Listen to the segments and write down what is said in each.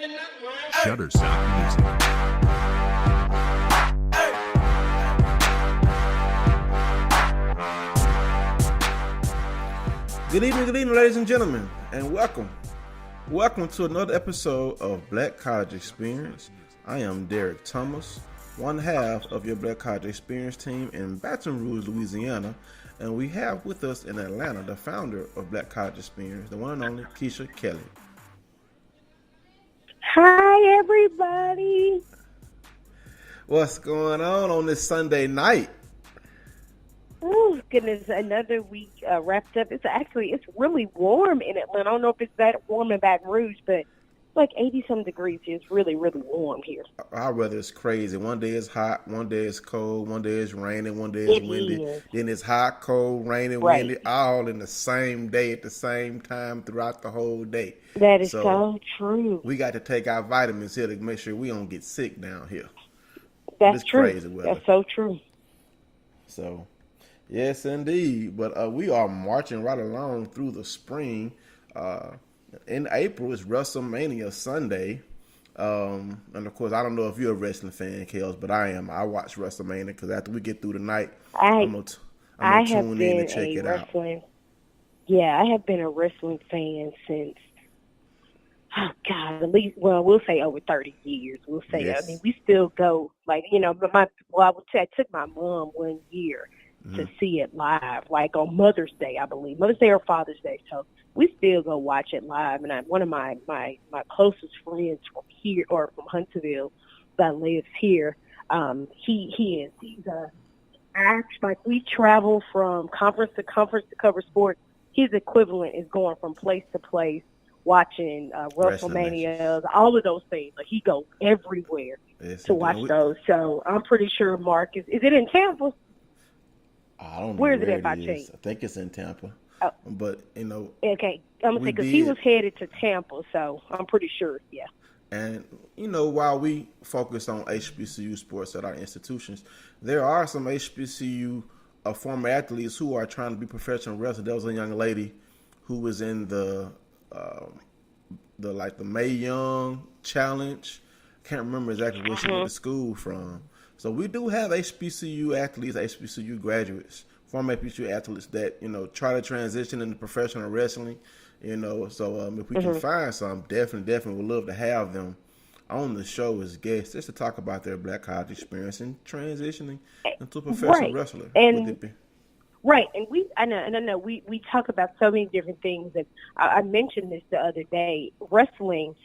Shutterstock Music. Good evening, ladies and gentlemen, and welcome. Welcome to another episode of Black College Experience. I am Derek Thomas, one half of your Black College Experience team in Baton Rouge, Louisiana, and we have with us in Atlanta the founder of Black College Experience, the one and only Keisha Kelly. Hi, everybody. What's going on this Sunday night? Oh, goodness, another week wrapped up. It's really warm in Atlanta. I don't know if it's that warm in Baton Rouge, but it's like 80-some degrees here. It's really, really warm here. Our weather is crazy. One day it's hot, one day it's cold, one day it's raining, one day it's windy. Then it's hot, cold, raining, windy, all in the same day at the same time throughout the whole day. That is so true. We got to take our vitamins here to make sure we don't get sick down here. That's true. Crazy weather. That's so true. So, yes, indeed. But we are marching right along through the spring. In April is WrestleMania Sunday. And of course, I don't know if you're a wrestling fan, Kels, but I am. I watch WrestleMania because after we get through the night, I'm going to tune in and check it out. Yeah, I have been a wrestling fan since, at least, we'll say over 30 years. We'll say, yes. I mean, we still go, I took my mom 1 year to see it live, like on Mother's Day, I believe. Mother's Day or Father's Day. So we still go watch it live. And one of my closest friends from here, or from Huntsville, that lives here, he's we travel from conference to conference to cover sports. His equivalent is going from place to place, watching WrestleMania, all of those things. Like, he goes everywhere to watch those. So I'm pretty sure Mark is it in Tampa? I don't know where is it at by chance? I think it's in Tampa. Oh. But, okay. I'm going to say, because he was headed to Tampa, so I'm pretty sure, yeah. And, while we focus on HBCU sports at our institutions, there are some HBCU former athletes who are trying to be professional wrestlers. There was a young lady who was in the Mae Young Challenge. Can't remember exactly where she went to school from. So we do have HBCU athletes, HBCU graduates, former HBCU athletes that, try to transition into professional wrestling, So if we can find some, definitely would love to have them on the show as guests, just to talk about their Black College experience and transitioning into a professional wrestler. Right, and I know we talk about so many different things, and I mentioned this the other day. Wrestling,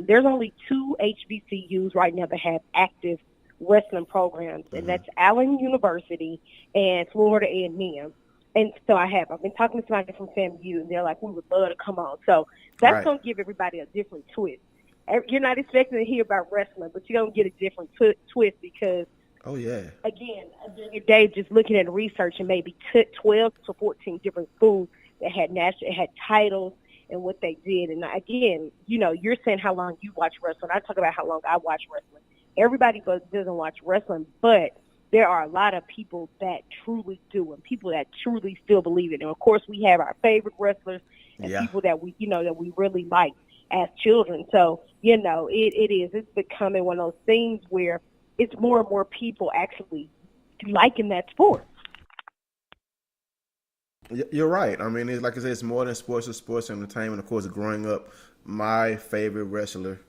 there's only 2 HBCUs right now that have active wrestling programs, and that's Allen University and Florida A&M. And so I've been talking to somebody from FAMU, and they're like, we would love to come on. So that's going to give everybody a different twist. You're not expecting to hear about wrestling, but you're going to get a different twist because, again, the other day, just looking at research, and maybe 12 to 14 different schools that had titles and what they did. And again, you're saying how long you watch wrestling. I talk about how long I watch wrestling. Everybody doesn't watch wrestling, but there are a lot of people that truly do, and people that truly still believe it. And of course, we have our favorite wrestlers and people that we really like as children. So, it's becoming one of those things where it's more and more people actually liking that sport. You're right. I mean, it's, like I said, it's more than sports. It's sports entertainment. Of course, growing up, my favorite wrestler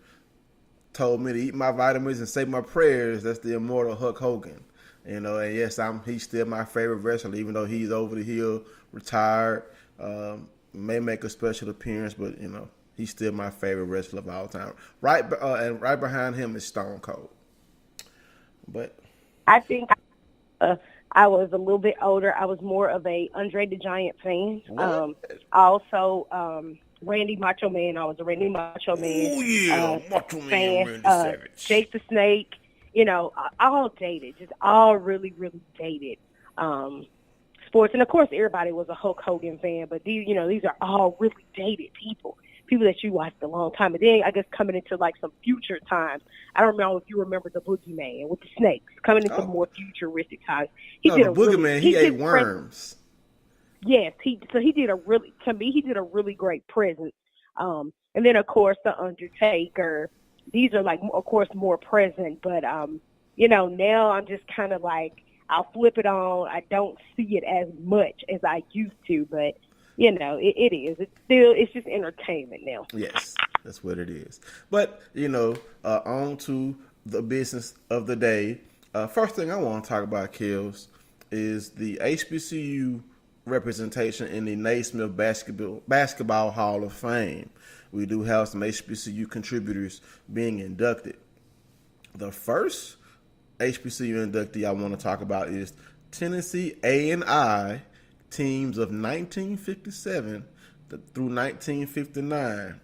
told me to eat my vitamins and say my prayers. That's the immortal Hulk Hogan. And yes, he's still my favorite wrestler, even though he's over the hill, retired, may make a special appearance, but he's still my favorite wrestler of all time. And right behind him is Stone Cold. But I think I was a little bit older. I was more of a Andre the Giant fan. Also, Randy Macho Man. I was a Randy Macho Man. Oh, yeah, Macho Man, fan. Randy Savage. Jake the Snake. All dated, just all really, really dated sports. And of course, everybody was a Hulk Hogan fan, but these are all really dated people that you watched a long time. And then I guess coming into like some future times, I don't know if you remember the Boogeyman with the snakes coming into more futuristic times. The Boogeyman, he ate worms. Yes, he did a really great presence. And then of course the Undertaker, these are like, of course, more present. But you know, now I'm just kind of like, I'll flip it on. I don't see it as much as I used to, but you know, it is. It's just entertainment now. Yes, that's what it is. But, you know, on to the business of the day. First thing I want to talk about, Kills, is the HBCU representation in the Naismith Basketball Hall of Fame. We do have some HBCU contributors being inducted. The first HBCU inductee I want to talk about is Tennessee A&I, teams of 1957 through 1959.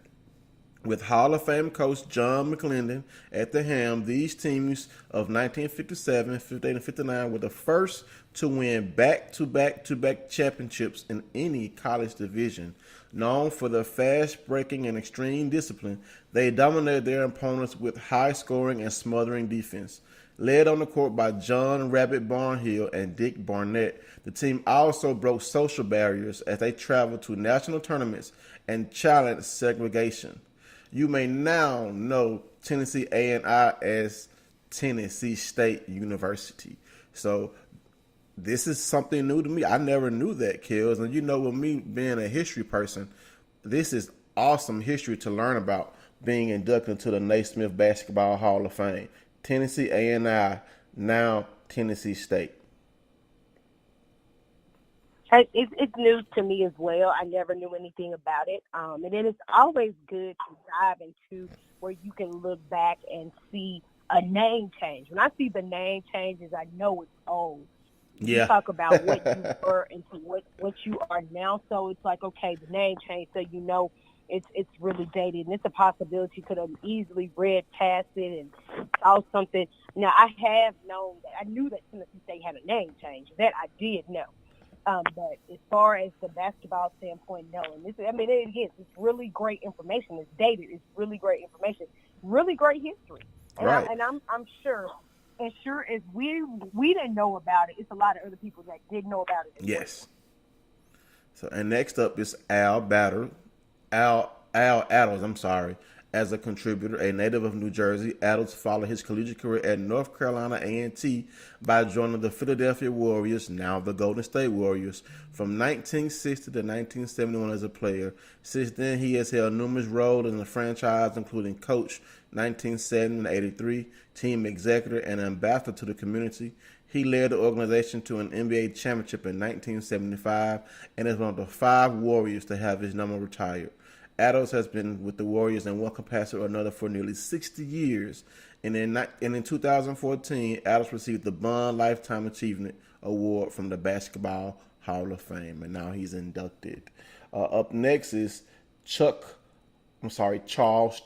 With Hall of Fame coach John McClendon at the helm, these teams of 1957, 58, and 59 were the first to win back-to-back championships in any college division. Known for their fast-breaking and extreme discipline, they dominated their opponents with high scoring and smothering defense. Led on the court by John Rabbit Barnhill and Dick Barnett, the team also broke social barriers as they traveled to national tournaments and challenged segregation. You may now know Tennessee A&I as Tennessee State University. So this is something new to me. I never knew that, Kills. And you know, with me being a history person, this is awesome history to learn about, being inducted into the Naismith Basketball Hall of Fame. Tennessee A&I, now Tennessee State. It's news to me as well. I never knew anything about it. And then it's always good to dive into where you can look back and see a name change. When I see the name changes, I know it's old. Yeah. You talk about what you were into what you are now. So it's like, okay, the name changed, so you know it's really dated. And it's a possibility you could have easily read past it and saw something. Now, I have known that. I knew that Tennessee State had a name change. That I did know. But as far as the basketball standpoint, no. And it's really great information. It's dated. It's really great information. Really great history. And Right. I'm sure, as sure as we didn't know about it, it's a lot of other people that did know about it. Yes. So, and next up is Al Adams, as a contributor, a native of New Jersey. Adams followed his collegiate career at North Carolina A&T by joining the Philadelphia Warriors, now the Golden State Warriors, from 1960 to 1971 as a player. Since then, he has held numerous roles in the franchise, including coach 1970 and 83, team executive, and ambassador to the community. He led the organization to an NBA championship in 1975 and is one of the 5 Warriors to have his number retired. Adams has been with the Warriors in one capacity or another for nearly 60 years. And in 2014, Adams received the Bond Lifetime Achievement Award from the Basketball Hall of Fame, and now he's inducted. Up next is Charles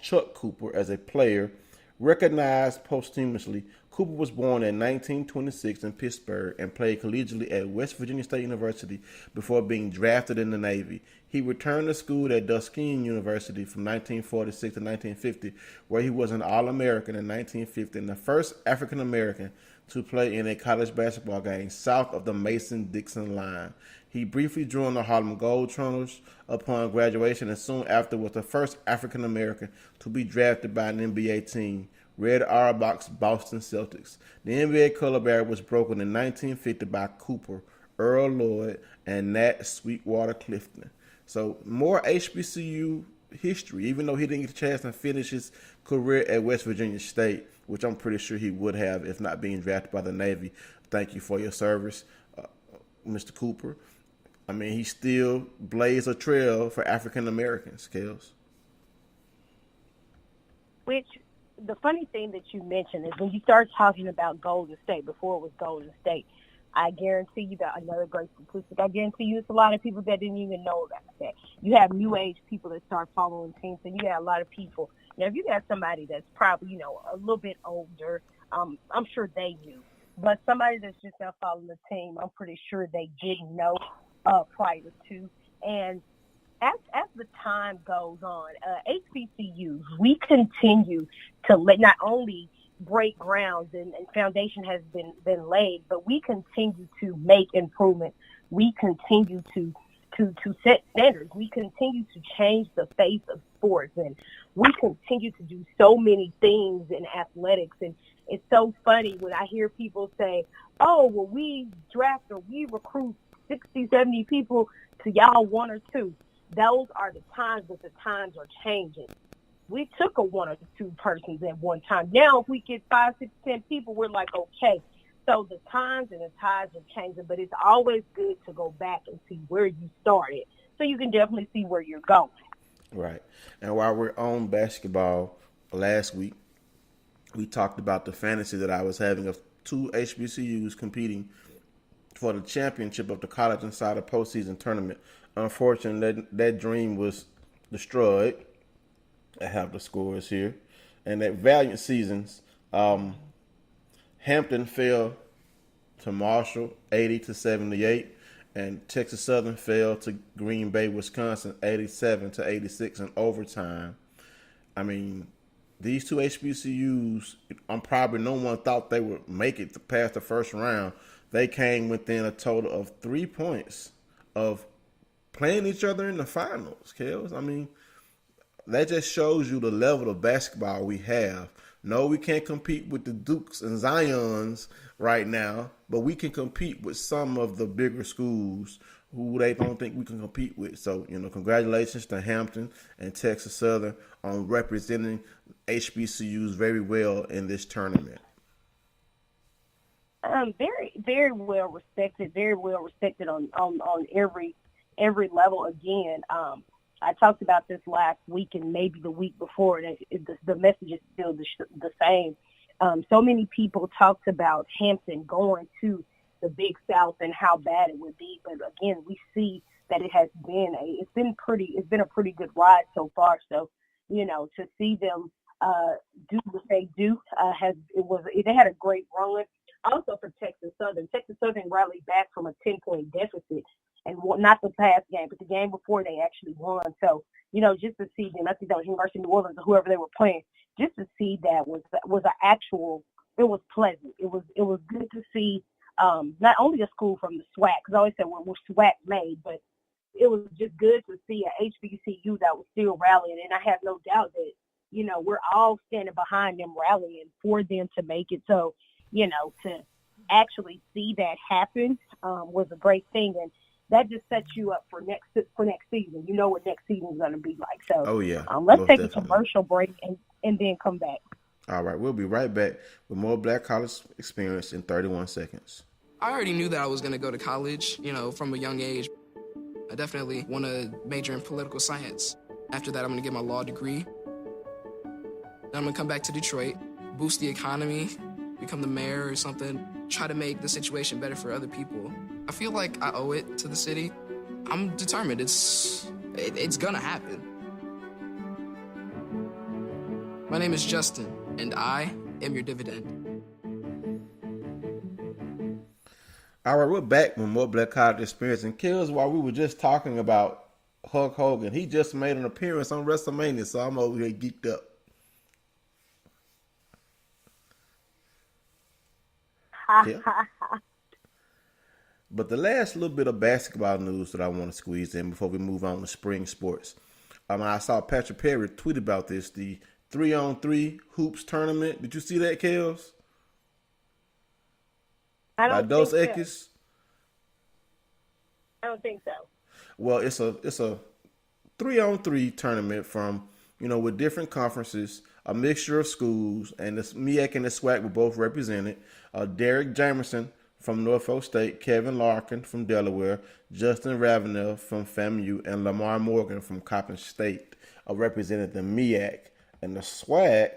Chuck Cooper as a player. Recognized posthumously, Cooper was born in 1926 in Pittsburgh and played collegiately at West Virginia State University before being drafted in the Navy. He returned to school at Tuskegee University from 1946 to 1950, where he was an All-American in 1950 and the first African-American to play in a college basketball game south of the Mason-Dixon line. He briefly joined the Harlem Globetrotters upon graduation and soon after was the first African-American to be drafted by an NBA team, Red Auerbach's Boston Celtics. The NBA color barrier was broken in 1950 by Cooper, Earl Lloyd, and Nat Sweetwater Clifton. So more HBCU history, even though he didn't get a chance to finish his career at West Virginia State, which I'm pretty sure he would have if not being drafted by the Navy. Thank you for your service, Mr. Cooper. I mean, he still blazed a trail for African Americans, Kels. Which, the funny thing that you mentioned is when you start talking about Golden State, before it was Golden State, I guarantee you that another great statistic, I guarantee you it's a lot of people that didn't even know about that. You have new age people that start following teams, and you got a lot of people. Now, if you got somebody that's probably, a little bit older, I'm sure they knew. But somebody that's just now following the team, I'm pretty sure they didn't know prior to. And as the time goes on, HBCUs, we continue to not only break grounds and foundation has been laid, but we continue to make improvements. We continue to to set standards. We continue to change the face of sports, and we continue to do so many things in athletics. And it's so funny when I hear people say, oh, well, we draft or we recruit 60, 70 people to y'all one or two. Those are the times, but the times are changing. We took a one or two persons at one time. Now, if we get 5, 6, 10 people, we're like, okay. So the times and the tides are changing, but it's always good to go back and see where you started, so you can definitely see where you're going. Right. And while we're on basketball, last week we talked about the fantasy that I was having of 2 HBCUs competing for the championship of the College Insider postseason tournament. Unfortunately, that dream was destroyed. I have the scores here. And that valiant seasons, Hampton fell to Marshall 80-78, and Texas Southern fell to Green Bay, Wisconsin 87-86 in overtime. I mean, these 2 HBCUs, probably no one thought they would make it past the first round. They came within a total of 3 points of playing each other in the finals, Kels. I mean, that just shows you the level of basketball we have. No, we can't compete with the Dukes and Zions right now, but we can compete with some of the bigger schools who they don't think we can compete with. So, congratulations to Hampton and Texas Southern on representing HBCUs very well in this tournament. Very, very well respected. Very well respected on every level. Again, I talked about this last week and maybe the week before, and the message is still the same. So many people talked about Hampton going to the Big South and how bad it would be, but again, we see that it's been a pretty good ride so far. So, to see them do what they do they had a great run. Also for Texas Southern rallied back from a 10-point deficit, and not the past game, but the game before they actually won. So, just to see them, I think that was University of New Orleans or whoever they were playing, just to see that was it was pleasant. It was good to see not only a school from the SWAC, because I always say we're SWAC made, but it was just good to see a HBCU that was still rallying. And I have no doubt that, we're all standing behind them rallying for them to make it. So, to actually see that happen was a great thing. And that just sets you up for next season. You know what next season is going to be like. So, oh yeah, let's take a commercial break and then come back. All right, we'll be right back with more Black College Experience in 31 seconds. I already knew that I was going to go to college, from a young age. I definitely want to major in political science. After that, I'm going to get my law degree. Then I'm going to come back to Detroit, boost the economy, become the mayor or something, try to make the situation better for other people. I feel like I owe it to the city. I'm determined. It's gonna happen. My name is Justin, and I am your dividend. All right, we're back with more Black College Experience. And Kills, while we were just talking about Hulk Hogan, he just made an appearance on WrestleMania, so I'm over here geeked up. Yeah. But the last little bit of basketball news that I want to squeeze in before we move on to spring sports. I saw Patrick Perry tweet about this, the 3-on-3 hoops tournament. Did you see that, Kels? I don't think so. Equis? I don't think so. Well, it's a 3-on-3 tournament from, with different conferences, a mixture of schools, and the MEAC and the SWAC were both represented. Derek Jamerson from Norfolk State, Kevin Larkin from Delaware, Justin Ravenel from FAMU, and Lamar Morgan from Coppin State represented the MEAC. And the SWAC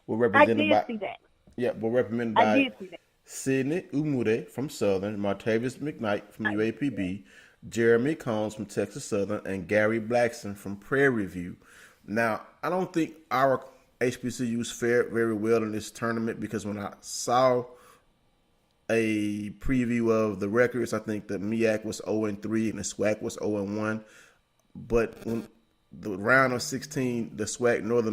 were represented by... I did see that. Yeah, were represented by Sidney Umude from Southern, Martavis McKnight from UAPB, Jeremy Combs from Texas Southern, and Gary Blackson from Prairie View. Now, I don't think our HBCUs fared very well in this tournament, because when I saw a preview of the records, I think the MEAC was 0-3 and the SWAC was 0-1. But when the round of 16, the SWAC nor the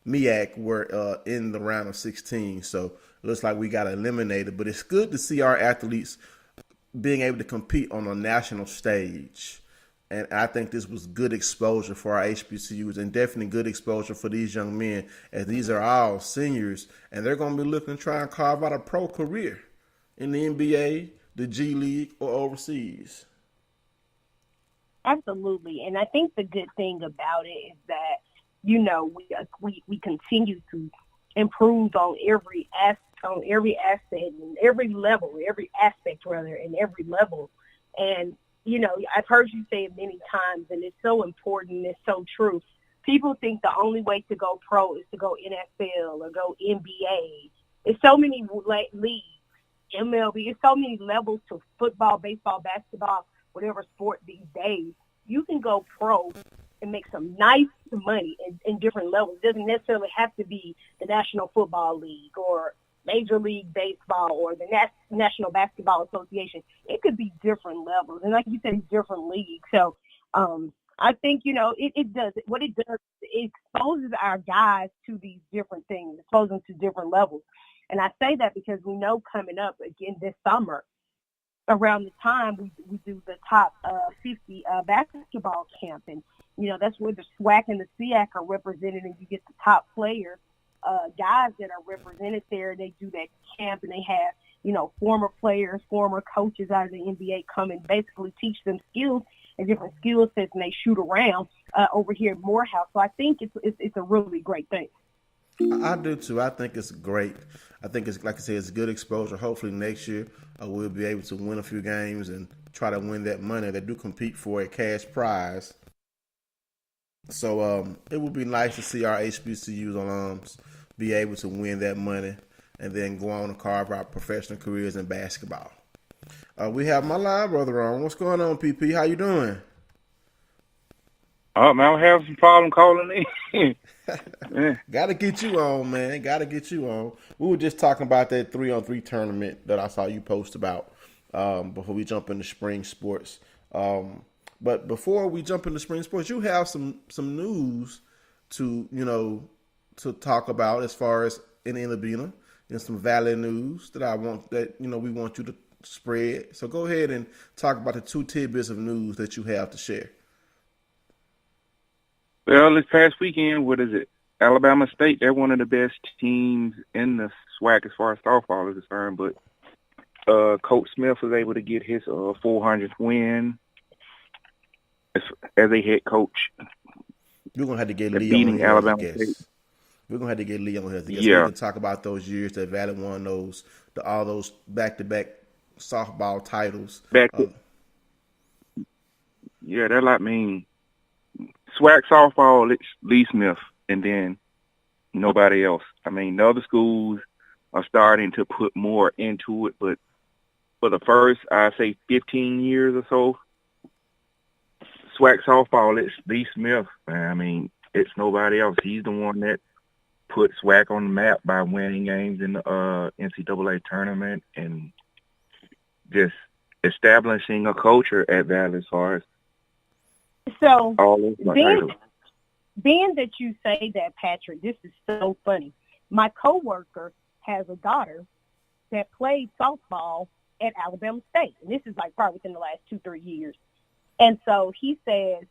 MEAC were in the round of 16. So it looks like we got eliminated. But it's good to see our athletes being able to compete on a national stage. And I think this was good exposure for our HBCUs and definitely good exposure for these young men, as these are all seniors and they're going to be looking to try and carve out a pro career in the NBA, the G League, or overseas. Absolutely. And I think the good thing about it is that, you know, we continue to improve on every aspect and every level, every aspect rather, and every level. And, you know, I've heard you say it many times, and it's so important, it's so true. People think the only way to go pro is to go NFL or go NBA. It's so many leagues, MLB, it's so many levels to football, baseball, basketball, whatever sport these days. You can go pro and make some nice money in different levels. It doesn't necessarily have to be the National Football League or Major League Baseball or the National Basketball Association. It could be different levels. And like you said, different leagues. So I think, you know, it does. What it does, it exposes our guys to these different things, exposes them to different levels. And I say that because we know coming up again this summer, around the time we do the top 50 basketball camp. And, you know, that's where the SWAC and the CIT are represented, and you get the top players, guys that are represented there. They do that camp, and they have, you know, former players, former coaches out of the NBA come and basically teach them skills and different skill sets, and they shoot around over here at Morehouse. So I think it's a really great thing. I do too. I think it's great. I think it's, like I said, it's good exposure. Hopefully next year we'll be able to win a few games and try to win that money. They do compete for a cash prize. So it would be nice to see our HBCUs alums be able to win that money and then go on and carve out professional careers in basketball. We have my live brother on. What's going on, PP? How you doing? Oh, man, I'm having some problem calling in. Yeah. Got to get you on, man. Got to get you on. We were just talking about that 3-on-3 tournament that I saw you post about before we jump into spring sports. But before we jump into spring sports, you have some news to, you know, to talk about as far as in Illabena, and some valid news that we want you to spread. So go ahead and talk about the 2 tidbits of news that you have to share. Well, this past weekend, what is it? Alabama State, they're one of the best teams in the SWAC as far as softball is concerned, but Coach Smith was able to get his 400th win as a head coach. We're going to have to get Lee beating on here Alabama as a State. guest. We're going to have to get Lee on here as a guest. Yeah. We can talk about those years that Valley won all those back-to-back softball titles. Yeah, they're like SWAC softball, it's Lee Smith, and then nobody else. I mean, the other schools are starting to put more into it, but for the first, I say, 15 years or so, SWAC softball, it's Lee Smith. I mean, it's nobody else. He's the one that put SWAC on the map by winning games in the NCAA tournament and just establishing a culture at Valley as far as So, being that you say that, Patrick, this is so funny. My coworker has a daughter that played softball at Alabama State, and this is like probably within the last 2-3 years. And so he says,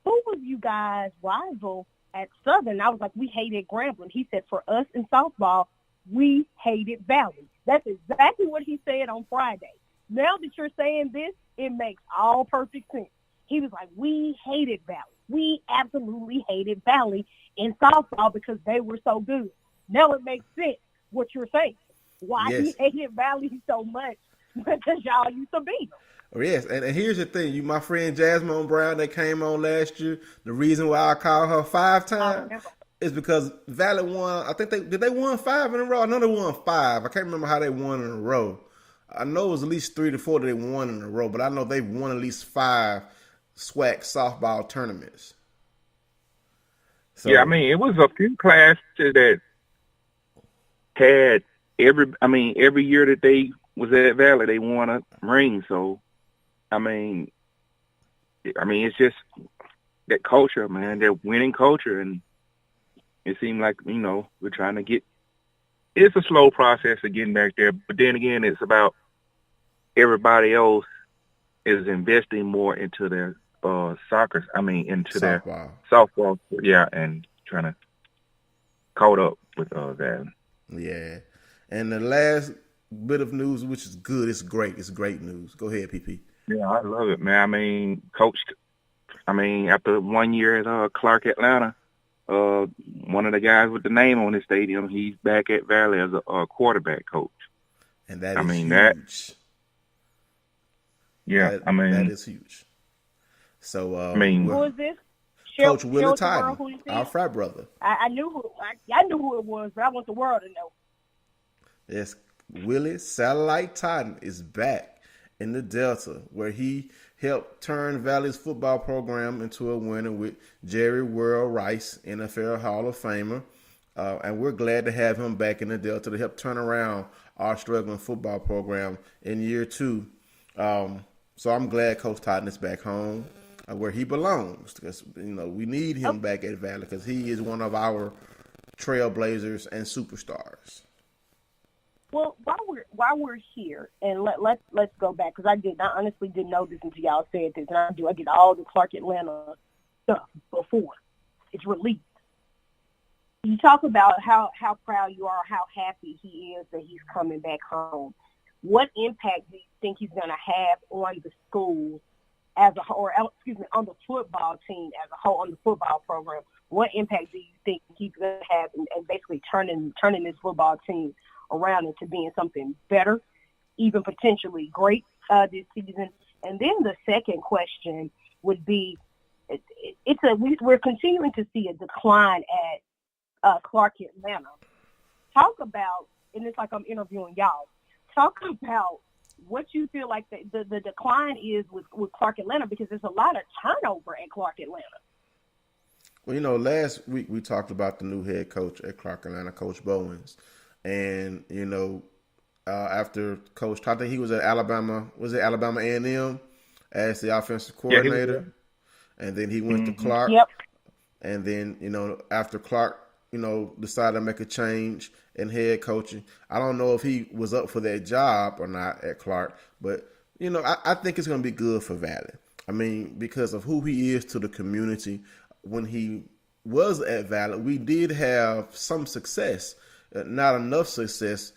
"Who was you guys' rival at Southern?" I was like, "We hated Grambling." He said, "For us in softball, we hated Valley." That's exactly what he said on Friday. Now that you're saying this, it makes all perfect sense. He was like, "We hated Valley. We absolutely hated Valley in softball because they were so good." Now it makes sense what you're saying. Why he hated Valley so much, because y'all used to beat them. Oh, yes, and here's the thing. My friend Jasmine Brown that came on last year, the reason why I call her 5 times is because Valley won. I think they won 5 in a row. I know they won 5. I can't remember how they won in a row. I know it was at least 3 to 4 that they won in a row, but I know they've won at least 5 SWAC softball tournaments. So, yeah, I mean, it was a few classes that had every year that they was at Valley, they won a ring. So, I mean, it's just that culture, man, that winning culture, and it seemed like, we're trying to get. It's a slow process of getting back there, but then again, it's about everybody else is investing more into their into their softball, and trying to caught up with that. Yeah. And the last bit of news, which is good, it's great news. Go ahead, PP. Yeah, I love it, man. I mean, coached. I mean, after 1 year at Clark, Atlanta, one of the guys with the name on his stadium, he's back at Valley as a quarterback coach. And that is huge. That is huge. So, who is this? Coach Willie Titan, our frat brother. I knew who it was, but I want the world to know. Yes, Willie Satellite Titan is back in the Delta, where he helped turn Valley's football program into a winner with Jerry Worrell Rice, NFL Hall of Famer. And we're glad to have him back in the Delta to help turn around our struggling football program in year 2. So I'm glad Coach Titan is back home where he belongs, because we need him back at Valley, because he is one of our trailblazers and superstars. Well, while we're here, and let's go back, because I honestly didn't know this until y'all said this, and I get all the Clark Atlanta stuff before it's released. You talk about how proud you are, how happy he is that he's coming back home. What impact do you think he's going to have on the school as a whole, on the football team as a whole, on the football program? What impact do you think he's going to have in basically turning this football team around into being something better, even potentially great this season? And then the second question would be, we're continuing to see a decline at Clark Atlanta. Talk about, and it's like I'm interviewing y'all, talk about what you feel like the decline is with Clark Atlanta, because there's a lot of turnover at Clark Atlanta. Well, last week we talked about the new head coach at Clark Atlanta, Coach Bowens. And, after Coach, I think he was at Alabama A&M as the offensive coordinator. And then he went to Clark. Yep. And then, after Clark, decided to make a change in head coaching. I don't know if he was up for that job or not at Clark, but, I think it's going to be good for Valley. I mean, because of who he is to the community. When he was at Valley, we did have some success, not enough success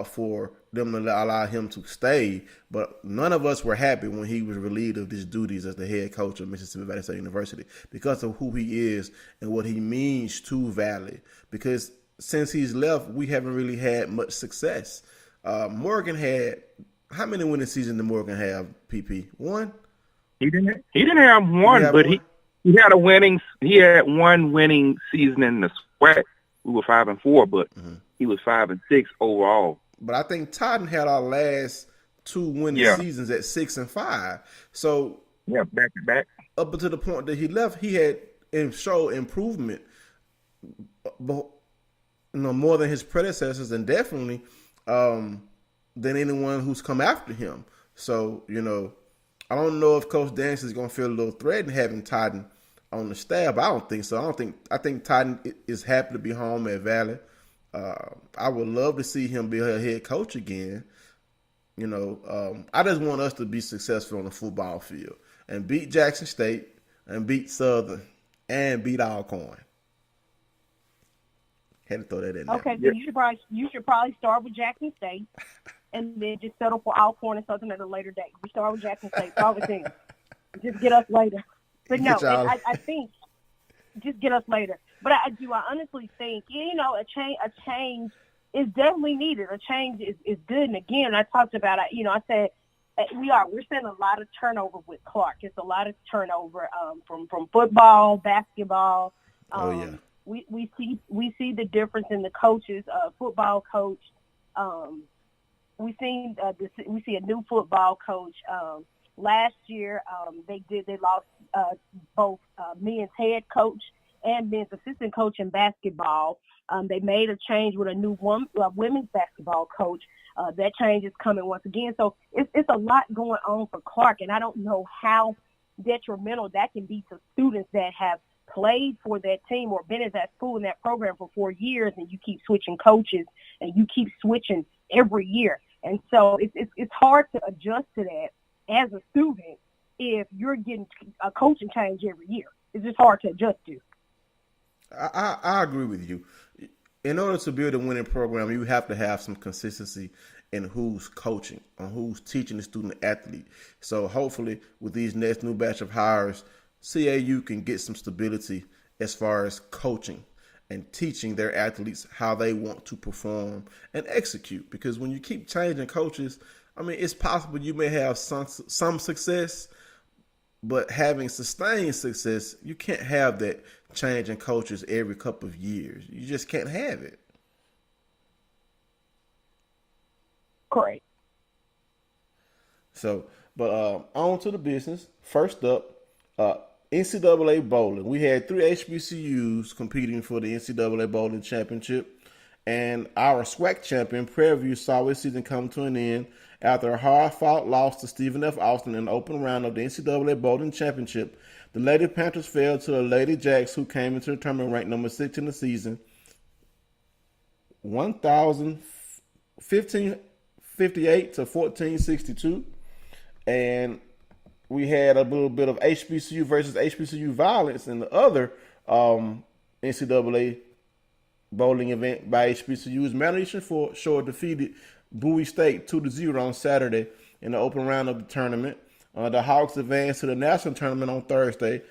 for them to allow him to stay, but none of us were happy when he was relieved of his duties as the head coach of Mississippi Valley State University, because of who he is and what he means to Valley. Because since he's left, we haven't really had much success. Morgan had, how many winning seasons did Morgan have, PP? One? He didn't have one, but he had one winning season in the SWAC. We were 5-4, but he was 5-6 overall. But I think Titan had our last 2 winning seasons at 6-5. So back to back. Up until the point that he left, he had showed improvement, more than his predecessors, and definitely than anyone who's come after him. So I don't know if Coach Dance is going to feel a little threatened having Titan on the staff. I don't think so. I think Titan is happy to be home at Valley. I would love to see him be a head coach again. I just want us to be successful on the football field and beat Jackson State and beat Southern and beat Alcorn. Had to throw that in there. Okay, so you should probably start with Jackson State and then just settle for Alcorn and Southern at a later date. We start with Jackson State, start with them. Just get us later. But no, I think just get us later. But I honestly think, a change is definitely needed. A change is good. And again, I talked about it. I said we're seeing a lot of turnover with Clark. It's a lot of turnover from football, basketball. We see the difference in the coaches. Football coach. We see a new football coach. Last year, they lost both men's head coach and men's assistant coach in basketball. They made a change with a new women's basketball coach. That change is coming once again. So it's a lot going on for Clark, and I don't know how detrimental that can be to students that have played for that team or been at that school in that program for 4 years, and you keep switching coaches and you keep switching every year. And so it's hard to adjust to that as a student if you're getting a coaching change every year. It's just hard to adjust to. I agree with you. In order to build a winning program, you have to have some consistency in who's coaching, on who's teaching the student athlete. So hopefully with these next new batch of hires, CAU can get some stability as far as coaching and teaching their athletes how they want to perform and execute. Because when you keep changing coaches, I mean, it's possible you may have some success, but having sustained success, you can't have that change in coaches every couple of years. You just can't have it. Correct. So, but on to the business. First up, NCAA bowling. We had 3 HBCUs competing for the NCAA bowling championship, and our SWAC champion, Prairie View, saw his season come to an end after a hard-fought loss to Stephen F. Austin in the open round of the NCAA bowling championship. The Lady Panthers fell to the Lady Jacks, who came into the tournament ranked number 6 in the season, 1,058 to 1,462, and we had a little bit of HBCU versus HBCU violence in the other NCAA bowling event by HBCUs. Mount Eastern Shore defeated Bowie State 2-0 on Saturday in the open round of the tournament. The Hawks advanced to the national tournament on Thursday,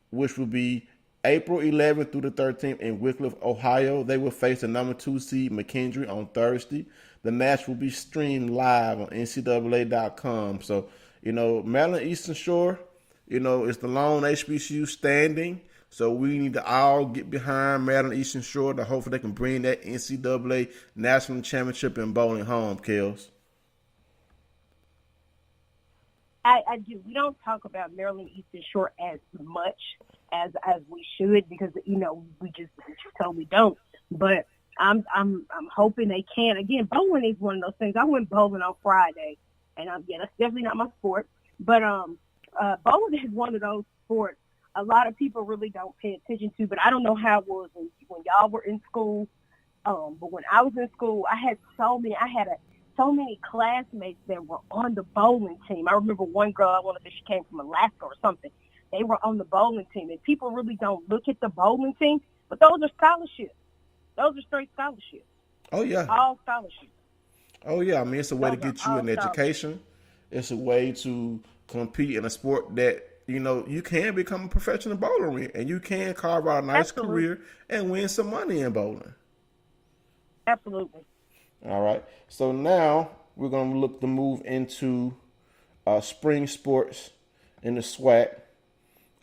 which will be April 11th through the 13th in Wickliffe, Ohio. They will face the number 2 seed McKendree on Thursday. The match will be streamed live on NCAA.com. So, Maryland Eastern Shore, it's the lone HBCU standing. So we need to all get behind Maryland Eastern Shore to hopefully they can bring that NCAA National Championship in bowling home, Kels. I do. We don't talk about Maryland Eastern Shore as much as we should because we just totally don't. But I'm hoping they can. Again, bowling is one of those things. I went bowling on Friday, and that's definitely not my sport. But bowling is one of those sports a lot of people really don't pay attention to. But I don't know how it was when y'all were in school. But when I was in school, I had so many classmates that were on the bowling team. I remember one girl, I want to say she came from Alaska or something. They were on the bowling team. And people really don't look at the bowling team, but those are scholarships. Those are straight scholarships. Oh, yeah. All scholarships. Oh, yeah. I mean, it's a way to get you an education. It's a way to compete in a sport that, you can become a professional bowler in, and you can carve out a nice career and win some money in bowling. Absolutely. All right. So now we're going to look to move into spring sports in the SWAC.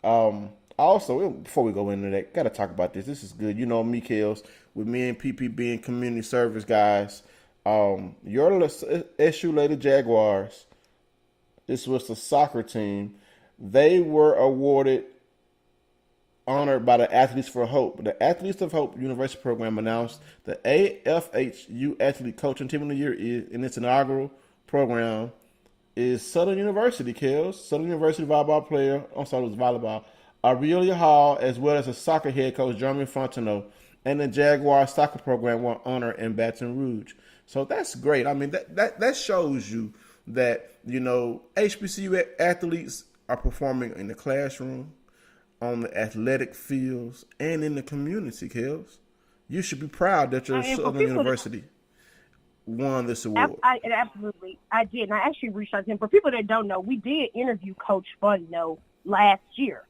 Also, before we go into that, got to talk about this. This is good. Me, Kels, with me and PP being community service guys. Your SU Lady Jaguars, this was the soccer team. They were honored by the Athletes for Hope. The Athletes of Hope University program announced the AFHU Athlete Coaching Team of the Year in its inaugural program is Southern University, Kels. Southern University volleyball player, it was volleyball, Aurelia Hall, as well as a soccer head coach, Jeremy Fontenot, and the Jaguar soccer program were honored in Baton Rouge. So that's great. I mean, that shows you that, HBCU athletes are performing in the classroom, on the athletic fields, and in the community, Kels. You should be proud that your Southern University won this award. Absolutely. I did. And I actually reached out to him. For people that don't know, we did interview Coach Fontenot last year,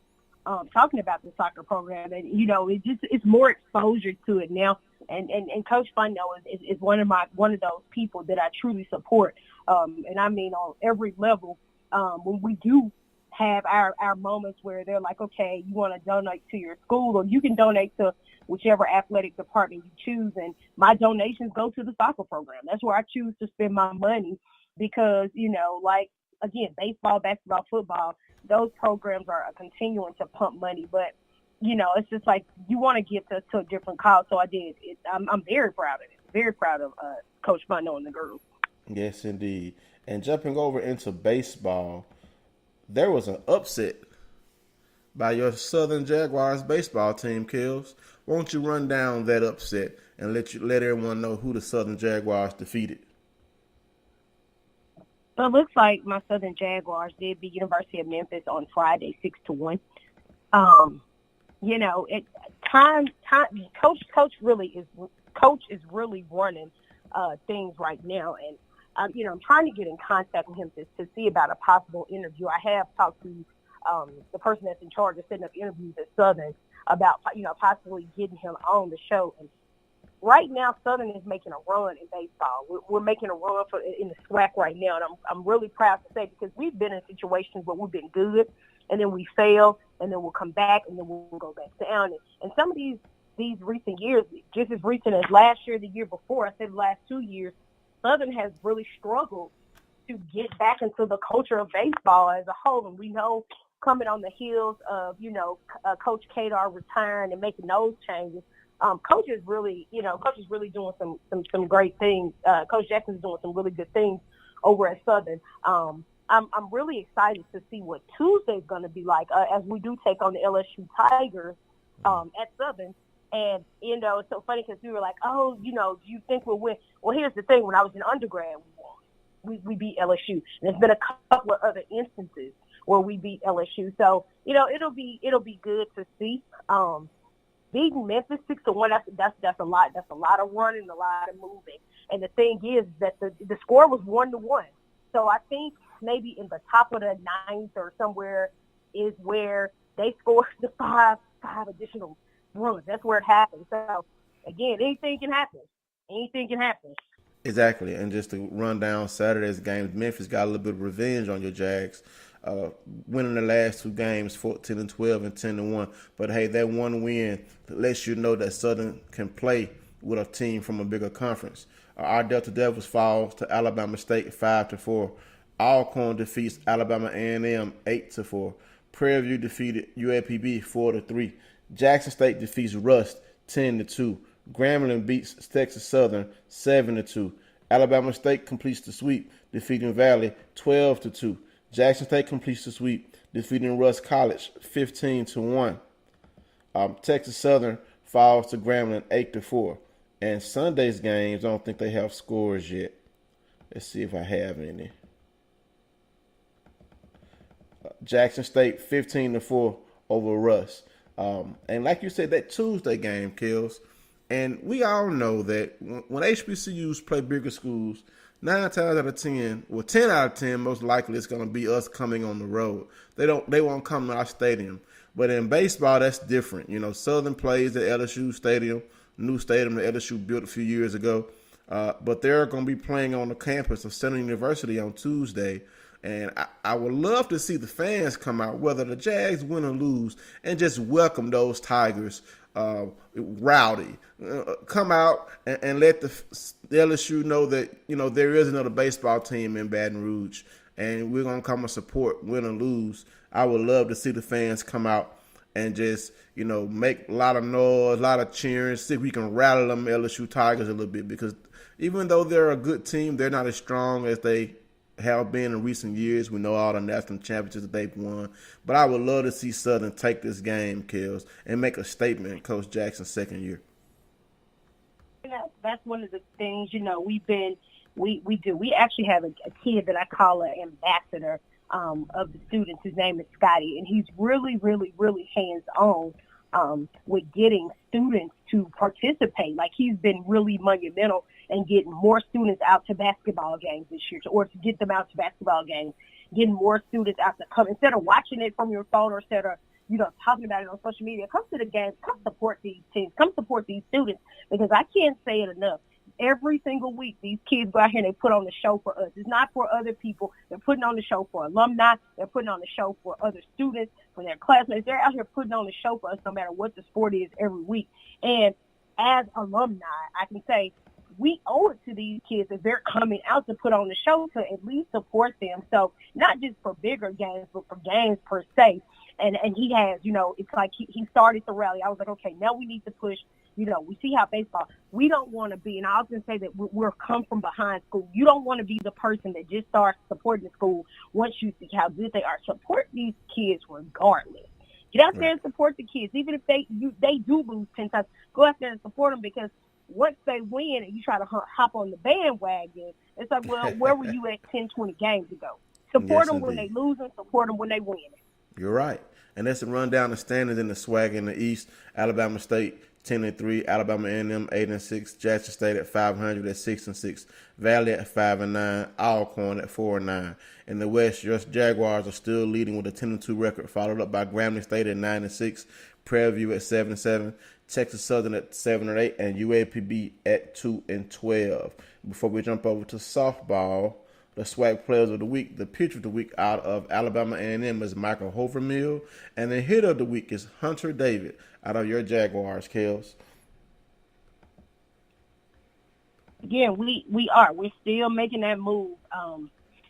talking about the soccer program. And, it's more exposure to it now. And Coach Fontenot is one of those people that I truly support. And I mean, on every level, when we do have our moments where they're like, okay, you want to donate to your school, or you can donate to whichever athletic department you choose. And my donations go to the soccer program. That's where I choose to spend my money because, again, baseball, basketball, football, those programs are continuing to pump money. But, it's just like you want to get to a different cause. So I did. I'm very proud of it. Very proud of Coach Fontenot and the girls. Yes, indeed. And jumping over into baseball, there was an upset by your Southern Jaguars baseball team, Kels. Won't you run down that upset and let everyone know who the Southern Jaguars defeated? So it looks like my Southern Jaguars did beat University of Memphis on Friday, 6-1. You know, Coach is really running things right now, and you know, I'm trying to get in contact with him to see about a possible interview. I have talked to the person that's in charge of setting up interviews at Southern about, you know, possibly getting him on the show. And right now, Southern is making a run in baseball. We're making a run in the SWAC right now, and I'm really proud to say, because we've been in situations where we've been good, and then we fail, and then we'll come back, and then we'll go back down. And some of these recent years, just as recent as last year, the year before, I said the last 2 years, Southern has really struggled to get back into the culture of baseball as a whole. And we know, coming on the heels of, you know, Coach Kadar retiring and making those changes, Coach is really doing some great things. Coach Jackson's doing some really good things over at Southern. I'm really excited to see what Tuesday's going to be like as we do take on the LSU Tigers at Southern. And, you know, it's so funny because we were like, oh, you know, do you think we'll win? Well, here's the thing. When I was in undergrad, we beat LSU. And there's been a couple of other instances where we beat LSU. So, you know, it'll be good to see. Beating Memphis 6-1, that's a lot. That's a lot of running, a lot of moving. And the thing is that the score was 1-1. So I think maybe in the top of the ninth or somewhere is where they scored the five additional runs. That's where it happened. So again, anything can happen. Anything can happen. Exactly. And just to run down Saturday's games, Memphis got a little bit of revenge on your Jags, winning the last two games, 14-12 and 10-1. But hey, that one win lets you know that Southern can play with a team from a bigger conference. Our Delta Devils falls to Alabama State 5-4. Alcorn defeats Alabama A&M 8-4. Prairie View defeated UAPB 4-3. Jackson State defeats Rust 10-2. Grambling beats Texas Southern 7-2. Alabama State completes the sweep, defeating Valley 12-2. Jackson State completes the sweep, defeating Rust College 15-1. Texas Southern falls to Grambling 8-4. And Sunday's games, I don't think they have scores yet. Let's see if I have any. Jackson State 15-4 over Rust. And like you said, that Tuesday game, Kills, and we all know that when HBCUs play bigger schools, 9 times out of 10, well, 10 out of 10, most likely it's going to be us coming on the road. They won't come to our stadium. But in baseball, that's different. You know, Southern plays at LSU Stadium, new stadium that LSU built a few years ago. But they're going to be playing on the campus of Southern University on Tuesday. And I would love to see the fans come out, whether the Jags win or lose, and just welcome those Tigers rowdy. Come out and let the LSU know that, you know, there is another baseball team in Baton Rouge, and we're going to come and support, win or lose. I would love to see the fans come out and just, you know, make a lot of noise, a lot of cheering, see if we can rattle them LSU Tigers a little bit, because even though they're a good team, they're not as strong as they have been in recent years. We know all the national championships that they've won. But I would love to see Southern take this game, Kills, and make a statement in Coach Jackson's second year. That's one of the things, you know, we do. We actually have a kid that I call an ambassador of the students. His name is Scotty, and he's really, really, really hands-on with getting students to participate. Like, he's been really monumental in getting more students out to basketball games this year, or to get them out to basketball games, getting more students out to come. Instead of watching it from your phone, or instead of, you know, talking about it on social media, come to the games, come support these teams, come support these students, because I can't say it enough. Every single week, these kids go out here and they put on the show for us. It's not for other people. They're putting on the show for alumni. They're putting on the show for other students, for their classmates. They're out here putting on the show for us no matter what the sport is every week. And as alumni, I can say we owe it to these kids that they're coming out to put on the show to at least support them. So not just for bigger games, but for games per se. And he has, you know, it's like he started the rally. I was like, okay, now we need to push. You know, we see how baseball, we don't want to be, and I often say that we're come from behind school. You don't want to be the person that just starts supporting the school once you see how good they are. Support these kids regardless. Get out there and support the kids. Even if they do lose 10 times, go out there and support them, because once they win and you try to hop on the bandwagon, it's like, well, where were you at 10, 20 games ago? Support Yes, them when they indeed. lose and support them when they win. You're right. And that's to run down the standings in the SWAC in the East. Alabama State 10-3, Alabama A&M 8-6, Jackson State at 500 at 6-6, Valley at 5-9, Alcorn at 4-9. In the West, your Jaguars are still leading with a 10-2 record, followed up by Grambling State at 9-6, Prairie View at 7-7, Texas Southern at 7-8, and UAPB at 2-12. Before we jump over to softball, the SWAC players of the week, the pitcher of the week out of Alabama A&M is Michael Hovermill, and the hitter of the week is Hunter David out of your Jaguars, Kels. Again, we're still making that move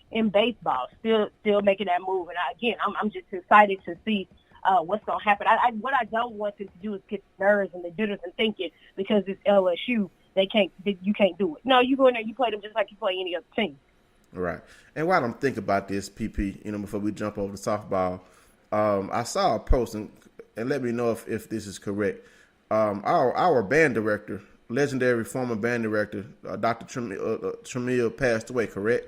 in baseball, still making that move, and I'm just excited to see what's going to happen. What I don't want them to do is get nerves and the jitters and thinking because it's LSU you can't do it. No, you go in there, you play them just like you play any other team. Right. And while I'm thinking about this, PP, before we jump over to softball, I saw a post, and let me know if this is correct. Our band director, legendary former band director, Dr. Tramiel passed away, correct?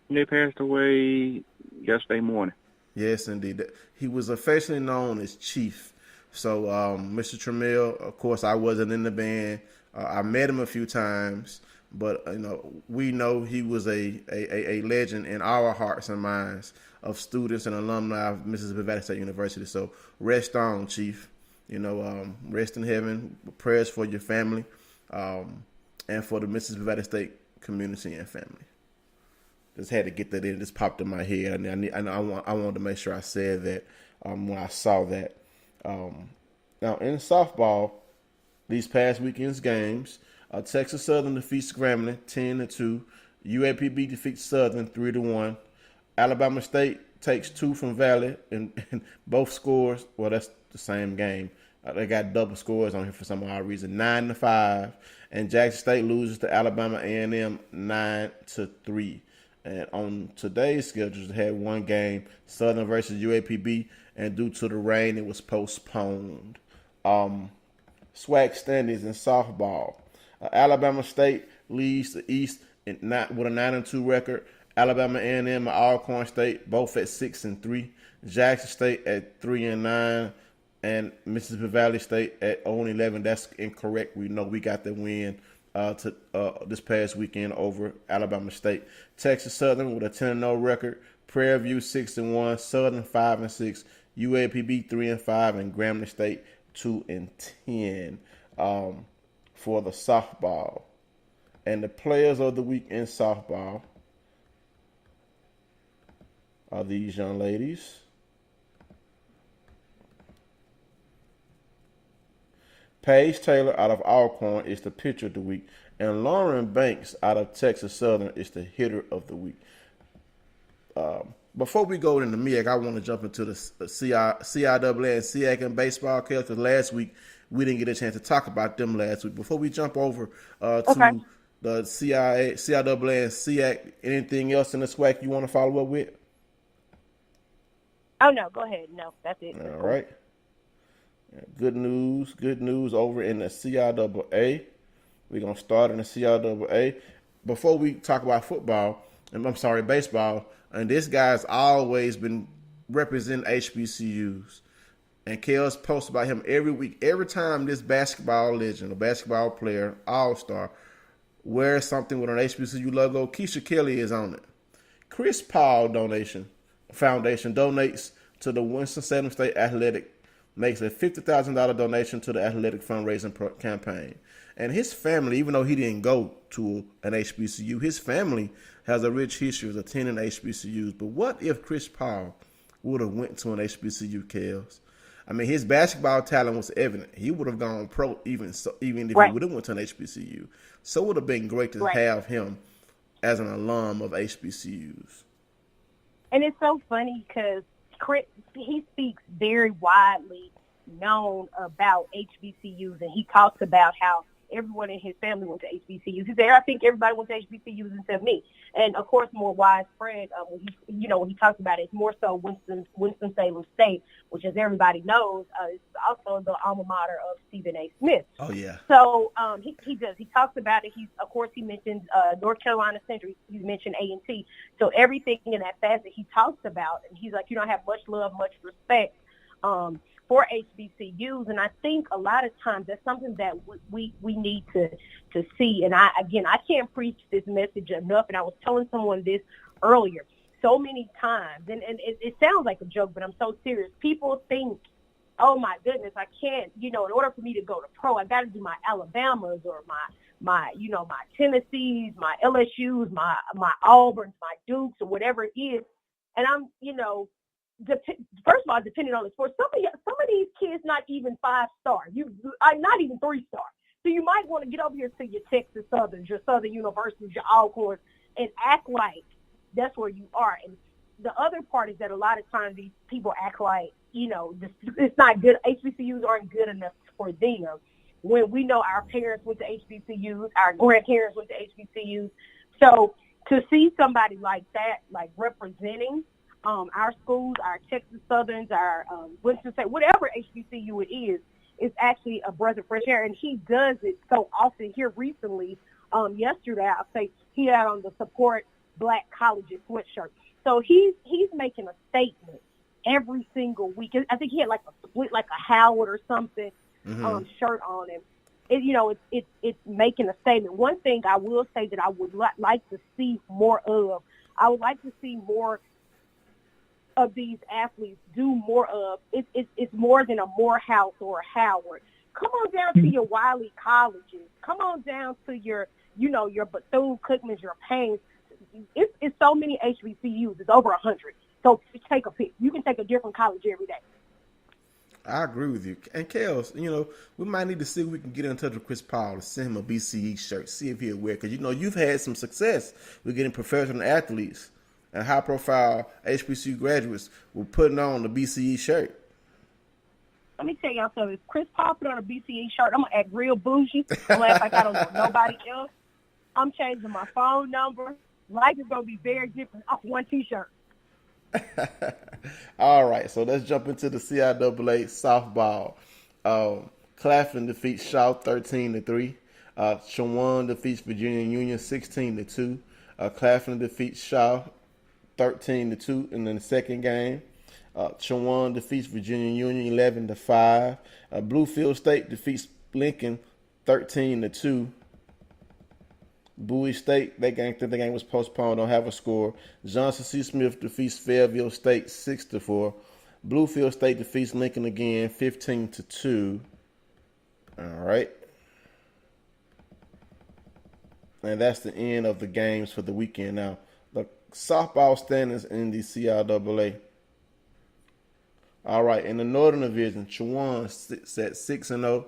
They passed away yesterday morning. Yes, indeed. He was affectionately known as Chief. So, Mr. Tramiel, of course, I wasn't in the band. I met him a few times. But, we know he was a legend in our hearts and minds of students and alumni of Mississippi Valley State University. So rest on, Chief. Rest in heaven. Prayers for your family and for the Mississippi Valley State community and family. Just had to get that in. It just popped in my head. I wanted to make sure I said that when I saw that. Now, in softball, these past weekend's games, Texas Southern defeats Grambling 10-2. UAPB defeats Southern 3-1. Alabama State takes 2 from Valley, and both scores. Well, that's the same game. They got double scores on here for some odd reason. 9-5, and Jackson State loses to Alabama A&M 9-3. And on today's schedule, they had one game, Southern versus UAPB, and due to the rain, it was postponed. SWAC standings in softball. Alabama State leads the East with a 9-2 record. Alabama A&M and Alcorn State both at 6-3. Jackson State at 3-9, and Mississippi Valley State at 0-11. That's incorrect. We know we got the win this past weekend over Alabama State. Texas Southern with a 10-0 record. Prairie View 6-1. Southern 5-6. UAPB 3-5, and Grambling State 2-10. For the softball. And the players of the week in softball are these young ladies. Paige Taylor out of Alcorn is the pitcher of the week, and Lauren Banks out of Texas Southern is the hitter of the week. Before we go into MEAC, I want to jump into the CIAA and SEAC in baseball, because last week we didn't get a chance to talk about them last week. Before we jump over to the CIAA and SEAC, anything else in the SWAC you want to follow up with? Oh, no, go ahead. No, that's it. All right. Good news over in the CIAA. We're going to start in the CIAA. Before we talk about baseball, and this guy's always been representing HBCUs. And Kels posts about him every week. Every time this basketball legend, a basketball player, all-star, wears something with an HBCU logo, Keisha Kelly is on it. Chris Paul Foundation donates to the Winston-Salem State Athletic, makes a $50,000 donation to the athletic fundraising campaign. And his family, even though he didn't go to an HBCU, his family has a rich history of attending HBCUs. But what if Chris Paul would have went to an HBCU, Kels? I mean, his basketball talent was evident. He would have gone pro even if he would have went to an HBCU. So it would have been great to have him as an alum of HBCUs. And it's so funny because he speaks very widely known about HBCUs, and he talks about how everyone in his family went to HBCUs. He said, I think everybody went to HBCUs except me. And of course, more widespread, when he talks about it, it's more so Winston-Salem State, which, as everybody knows, is also the alma mater of Stephen A. Smith. Oh, yeah. So he does. He talks about it. He mentions North Carolina Central. He mentioned A&T. So everything in that facet he talks about, and he's like, I have much love, much respect for HBCUs. And I think a lot of times that's something that we need to see. And I can't preach this message enough. And I was telling someone this earlier. So many times, and it sounds like a joke, but I'm so serious. People think, oh my goodness, I can't, in order for me to go to pro, I got to do my Alabamas or my Tennessees, my LSUs, my Auburns, my Dukes, or whatever it is. And I'm, first of all, depending on the sport, some of these kids not even 5-star, not even 3-star. So you might want to get over here to your Texas Southerns, your Southern Universities, your Alcorns, and act like that's where you are. And the other part is that a lot of times these people act like, it's not good. HBCUs aren't good enough for them. When we know our parents went to HBCUs, our grandparents went to HBCUs. So to see somebody like that, like representing our schools, our Texas Southerns, our Winston-Salem, whatever HBCU it is actually a breath of fresh air. And he does it so often. Here recently, yesterday, I'll say he had on the Support Black Colleges sweatshirt. So he's making a statement every single week. I think he had like a split, like a Howard or something shirt on him. It's making a statement. One thing I will say that I would like to see more of, I would like to see more of these athletes do more of. It's more than a Morehouse or a Howard. Come on down to your Wiley colleges. Come on down to your Bethune-Cookmans, your Paynes. It's so many HBCUs. It's over 100. So take a pick. You can take a different college every day. I agree with you. And Kels, we might need to see if we can get in touch with Chris Paul to send him a BCE shirt, see if he'll wear it. Because, you've had some success with getting professional athletes and high-profile HBCU graduates with putting on the BCE shirt. Let me tell y'all something. If Chris Paul put on a BCE shirt, I'm going to act real bougie. I'm going to act like I don't know nobody else. I'm changing my phone number. Life is going to be very different off one T-shirt. All right, so let's jump into the CIAA softball. Claflin defeats Shaw 13-3. Chowan defeats Virginia Union 16-2. Claflin defeats Shaw 13-2 in the second game. Chowan defeats Virginia Union 11-5. Bluefield State defeats Lincoln 13-2. Bowie State, the game was postponed, don't have a score. Johnson C. Smith defeats Fayetteville State 6-4. Bluefield State defeats Lincoln again 15-2. All right. And that's the end of the games for the weekend. Now, the softball standings in the CIAA. All right, in the Northern Division, Chowan sits at 6-0.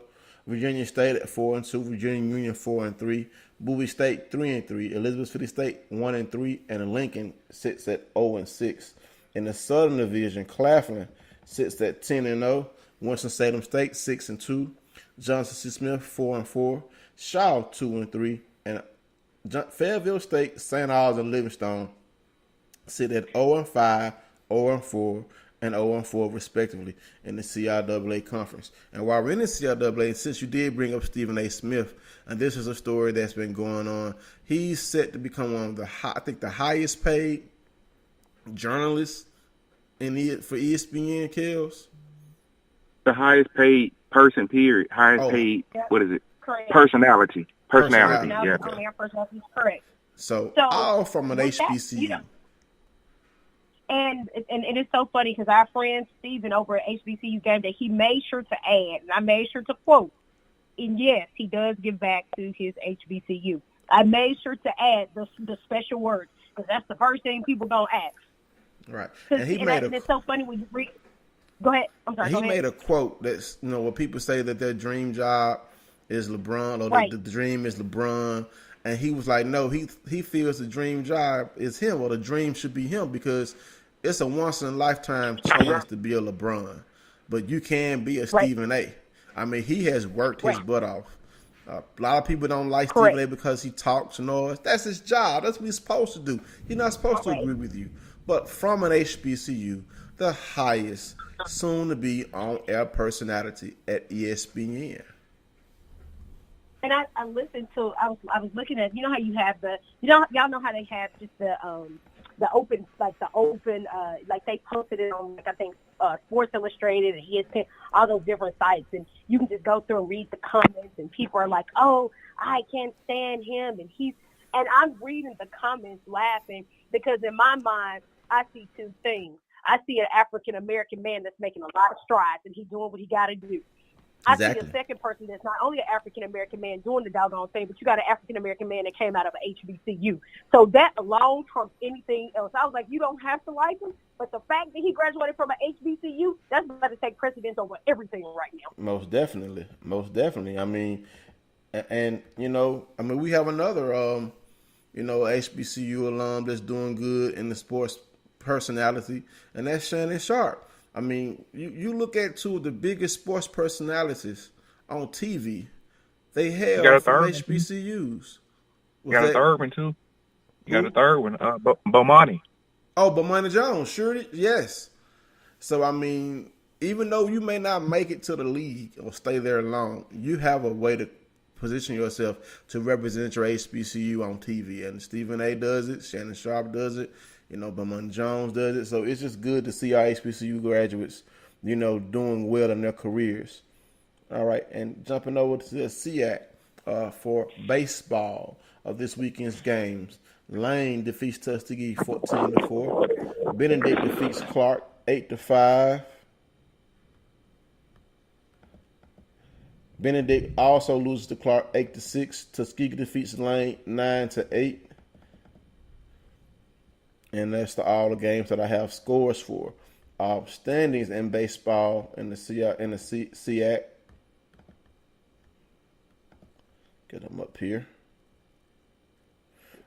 Virginia State at 4-2. Virginia Union 4-3. Bowie State 3-3, Elizabeth City State 1-3, and Lincoln sits at 0-6. In the Southern Division, Claflin sits at 10-0, Winston-Salem State 6-2, Johnson C. Smith 4-4, Shaw 2-3, and Fayetteville State, St. Albans, and Livingstone sit at 0-5, 0-4, and 0-4 respectively in the CIAA conference. And while we're in the CIAA, since you did bring up Stephen A. Smith, and this is a story that's been going on, he's set to become one of the highest paid journalists for ESPN, Kels. The highest paid person, period. Highest paid, what is it? Correct. Personality, yeah. Correct. So all from an HBCU. And it's so funny because our friend Steven over at HBCU Game Day, he made sure to add, and I made sure to quote, and yes, he does give back to his HBCU. I made sure to add the special words because that's the first thing people going to ask. Right. And it's so funny when you read. Go ahead. I'm sorry. He made a quote that's, when people say that their dream job is LeBron or right. the dream is LeBron. And he was like, no, he feels the dream job is him, or the dream should be him, because it's a once-in-a-lifetime chance to be a LeBron. But you can be a Stephen A. I mean, he has worked his butt off. A lot of people don't like Correct. Stephen A because he talks noise. That's his job. That's what he's supposed to do. He's not supposed to agree with you. But from an HBCU, the highest soon-to-be on-air personality at ESPN. And I listened to. I was looking at. You know how you have y'all know how they have just the open like they posted it on, like, I think Sports Illustrated and ESPN, all those different sites, and you can just go through and read the comments, and people are like, oh, I can't stand him, and I'm reading the comments laughing, because in my mind I see two things. I see an African American man that's making a lot of strides, and he's doing what he got to do. Exactly. I see a second person that's not only an African American man doing the doggone thing, but you got an African American man that came out of an HBCU. So that alone trumps anything else. I was like, you don't have to like him, but the fact that he graduated from an HBCU, that's about to take precedence over everything right now. Most definitely. I mean, and we have another HBCU alum that's doing good in the sports personality, and that's Shannon Sharp. I mean, you look at two of the biggest sports personalities on TV. They hail from HBCUs. You got a third one, too. You got a third one, Bomani. Oh, Bomani Jones, sure, yes. So, I mean, even though you may not make it to the league or stay there long, you have a way to position yourself to represent your HBCU on TV. And Stephen A. does it. Shannon Sharp does it. Bomani Jones does it. So it's just good to see our HBCU graduates, doing well in their careers. All right, and jumping over to the CIT for baseball of this weekend's games. Lane defeats Tuskegee 14-4. Benedict defeats Clark 8-5. Benedict also loses to Clark 8-6. Tuskegee defeats Lane 9-8. And that's all the games that I have scores for. Standings in baseball in the CIT. Get them up here.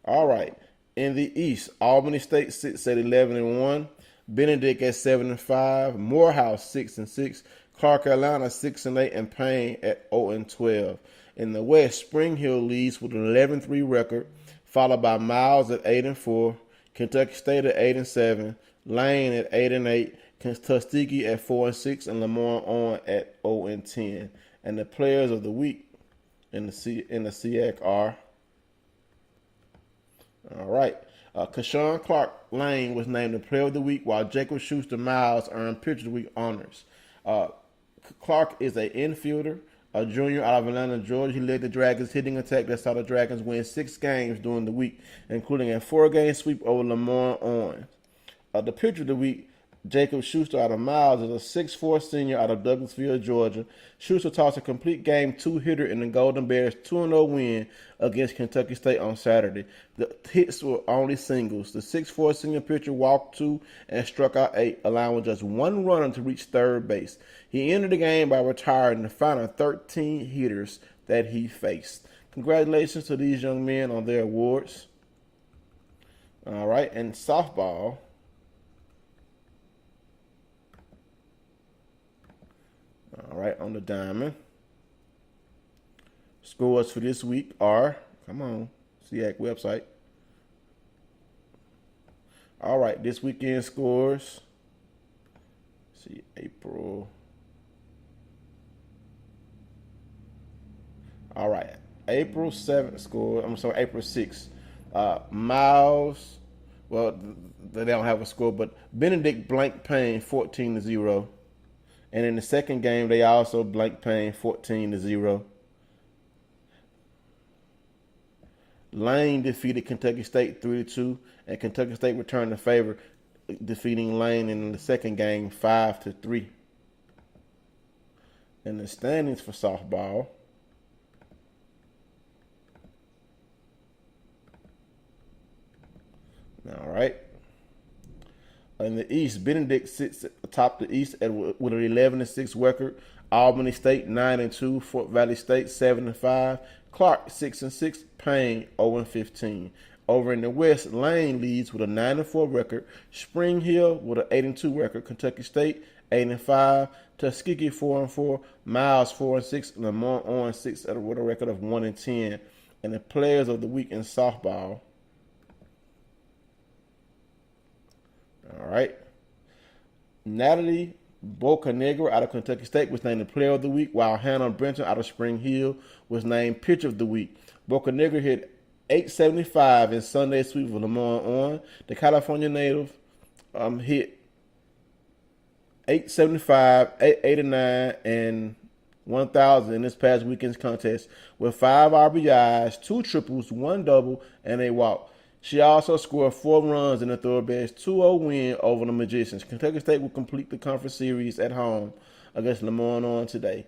All right. In the East, Albany State sits at 11-1. Benedict at 7-5. Morehouse 6-6. Clark Carolina 6-8, and Payne at 0-12. In the West, Spring Hill leads with an 11-3 record, followed by Miles at 8-4. Kentucky State at 8-7, Lane at 8-8, Tuskegee at 4-6, and Lamar on at 0-10. And the players of the week in the SEAC are, all right, Kashawn Clark Lane was named the player of the week, while Jacob Schuster Miles earned pitcher of the week honors. Clark is an infielder, a junior out of Atlanta, Georgia. He led the Dragons' hitting attack that saw the Dragons win 6 games during the week, including a 4-game sweep over Lamar Owens. The pitcher of the week, Jacob Schuster out of Miles, is a 6'4" senior out of Douglasville, Georgia. Schuster tossed a complete game 2-hitter in the Golden Bears' 2-0 win against Kentucky State on Saturday. The hits were only singles. The 6'4" senior pitcher walked 2 and struck out 8, allowing just 1 runner to reach third base. He ended the game by retiring the final 13 hitters that he faced. Congratulations to these young men on their awards. All right, and softball. All right, on the diamond. Scores for this week are, come on, SEAC website. All right, this weekend scores. Let's see, April. All right, April 7th score. April 6th. Miles, well, they don't have a score, but Benedict blanked Payne 14-0. And in the second game, they also blanked Payne 14-0. Lane defeated Kentucky State 3-2, and Kentucky State returned the favor, defeating Lane in the second game 5-3. In the standings for softball, all right. In the East, Benedict sits atop the East with an 11-6 record. Albany State 9-2, Fort Valley State 7-5, Clark 6-6, Payne 0-15. Over in the West, Lane leads with a 9-4 record. Spring Hill with an 8-2 record. Kentucky State 8-5, Tuskegee 4-4, Miles 4-6, Lamont 0-6 with a record of 1-10. And the players of the week in softball. All right. Natalie Bocanegra out of Kentucky State was named the player of the week, while Hannah Brenton out of Spring Hill was named pitcher of the week. Bocanegra hit .875 in Sunday sweep for Lamont on. The California native hit .875, .889, and 1,000 in this past weekend's contest with 5 RBIs, 2 triples, 1 double, and a walk. She also scored 4 runs in the Thoroughbreds 2-0 win over the Magicians. Kentucky State will complete the conference series at home against Lamont on today.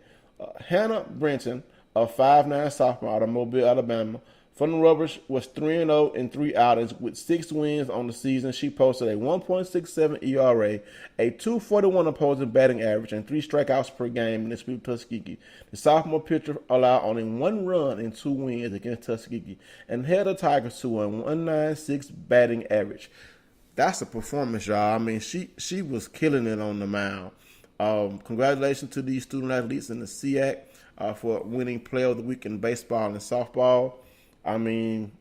Hannah Brenton, a 5'9" sophomore out of Mobile, Alabama, from the Rubbers, was 3-0 in 3 outings with 6 wins on the season. She posted a 1.67 ERA, a 2.41 opposing batting average, and 3 strikeouts per game in the sweep of Tuskegee. The sophomore pitcher allowed only 1 run in 2 wins against Tuskegee and held the Tigers to a 1.96 batting average. That's a performance, y'all. I mean, she was killing it on the mound. Congratulations to these student athletes in the CIT for winning Player of the Week in baseball and softball. I mean,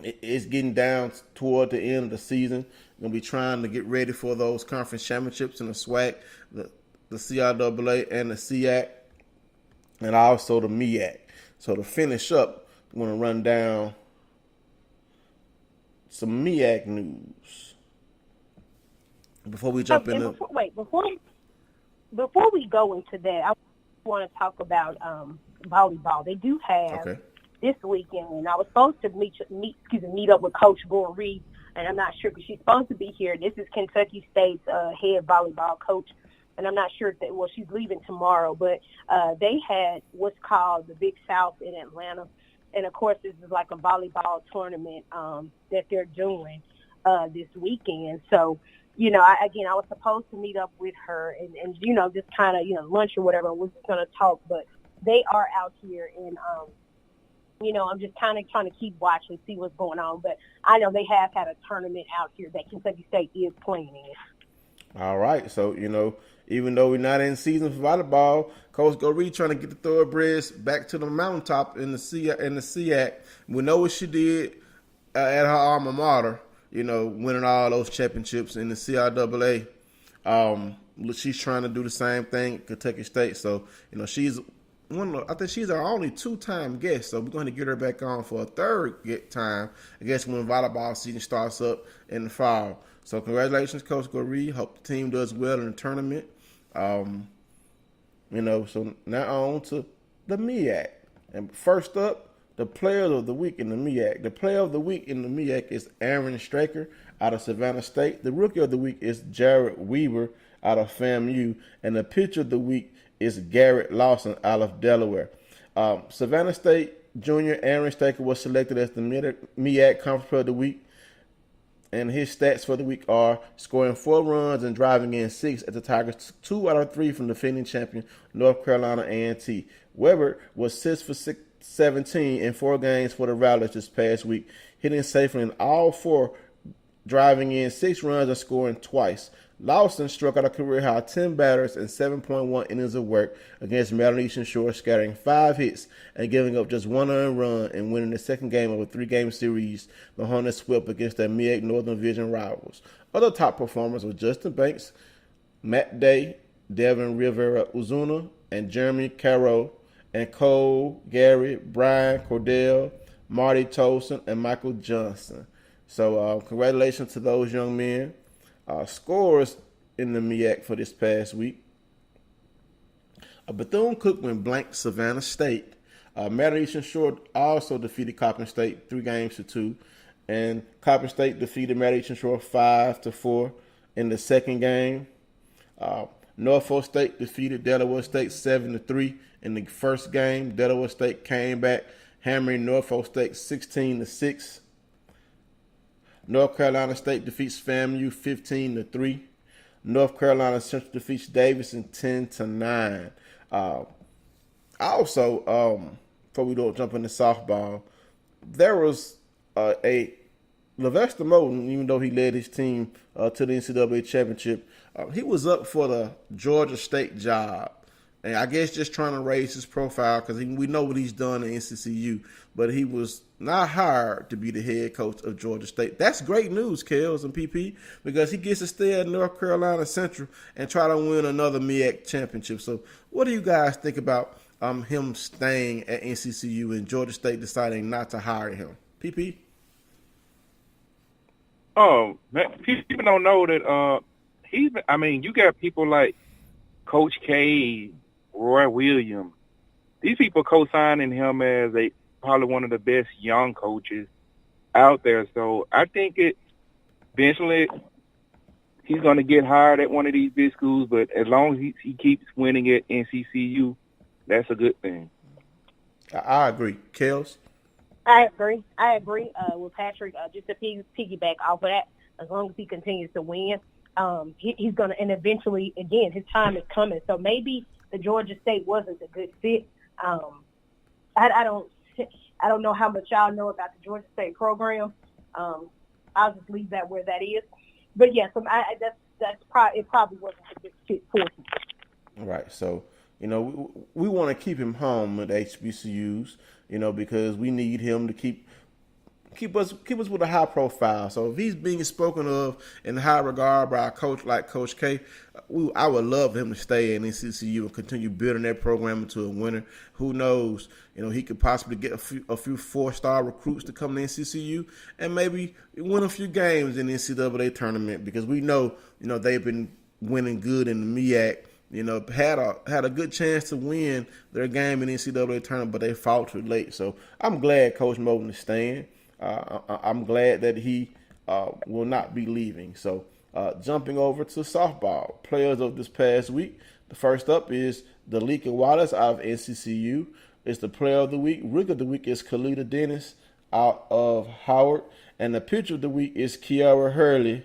it's getting down toward the end of the season. We're going to be trying to get ready for those conference championships in the SWAC, the CIAA, and the CIAC, and also the MEAC. So to finish up, I'm going to run down some MEAC news before we jump into. Before we go into that, I want to talk about volleyball. They do have this weekend, and I was supposed to meet up with Coach Goree, and I'm not sure because she's supposed to be here. This is Kentucky State's head volleyball coach, and I'm not sure that she's leaving tomorrow. But they had what's called the Big South in Atlanta, and of course this is like a volleyball tournament that they're doing this weekend. So, I was supposed to meet up with her and just kind of lunch or whatever. We're just going to talk, but they are out here and. I'm just kind of trying to keep watching, see what's going on. But I know they have had a tournament out here that Kentucky State is playing in. All right. So, even though we're not in season for volleyball, Coach Goree trying to get the Thoroughbreds back to the mountaintop in the CIAC. We know what she did at her alma mater, winning all those championships in the CIAA. She's trying to do the same thing at Kentucky State. So, she's I think she's our only 2-time guest, so we're going to get her back on for a 3rd time, I guess, when volleyball season starts up in the fall. So congratulations, Coach Goree. Hope the team does well in the tournament. So now on to the MEAC. And first up, the player of the week in the MEAC. The player of the week in the MEAC is Aaron Straker out of Savannah State. The rookie of the week is Jared Weaver out of FAMU. And the pitcher of the week is Garrett Lawson out of Delaware. Savannah State junior Aaron Staker was selected as the MEAC Conference Player of the Week, and his stats for the week are scoring 4 runs and driving in 6 at the Tigers, 2 out of 3 from defending champion North Carolina A&T. Weber was 6 for 17 in 4 games for the Rattlers this past week, hitting safely in all 4, driving in 6 runs and scoring twice. Lawson struck out a career-high 10 batters and 7.1 innings of work against Melanesian Shore, scattering 5 hits and giving up just 1 earned run and winning the second game of a 3-game series the Hornets swept against their MEAC Northern Division rivals. Other top performers were Justin Banks, Matt Day, Devin Rivera Uzuna, and Jeremy Caro, and Cole, Gary, Brian Cordell, Marty Tolson, and Michael Johnson. So congratulations to those young men. Scores in the MEAC for this past week. Bethune-Cookman went blank Savannah State. Melanesian Shore also defeated Coppin State 3-2, and Coppin State defeated Melanesian Shore 5-4 in the second game. Norfolk State defeated Delaware State 7-3 in the first game. Delaware State came back, hammering Norfolk State 16-6. North Carolina State defeats FAMU 15-3. North Carolina Central defeats Davidson 10-9. Also, before we don't jump into softball, there was a Sylvester Moulton, even though he led his team to the NCAA championship, he was up for the Georgia State job. And I guess just trying to raise his profile because we know what he's done at NCCU, but he was not hired to be the head coach of Georgia State. That's great news, Kels and PP, because he gets to stay at North Carolina Central and try to win another MEAC championship. So what do you guys think about him staying at NCCU and Georgia State deciding not to hire him? PP? Oh, man, people don't know that you got people like Coach K, Roy Williams. These people co-signing him as probably one of the best young coaches out there. So I think eventually he's going to get hired at one of these big schools, but as long as he keeps winning at NCCU, that's a good thing. I agree. Kels? I agree with Patrick. Just to piggyback off of that, as long as he continues to win, he's going to, and eventually, again, his time is coming. So maybe the Georgia State wasn't a good fit. I don't know how much y'all know about the Georgia State program. I'll just leave that where that is. But yeah, it probably wasn't a good fit for him. All right. So, we want to keep him home at HBCUs, because we need him to keep us with a high profile. So if he's being spoken of in high regard by a coach like Coach K, I would love him to stay in NCCU and continue building that program into a winner. Who knows? He could possibly get a few 4-star recruits to come to NCCU and maybe win a few games in the NCAA tournament, because we know, they've been winning good in the MEAC. Had a good chance to win their game in the NCAA tournament, but they faltered late. So I'm glad Coach Moulton is staying. I'm glad that he will not be leaving. So jumping over to softball, players of this past week. The first up is Dalika Wallace out of NCCU. It's the player of the week. Rookie of the week is Kalita Dennis out of Howard. And the pitcher of the week is Kiara Hurley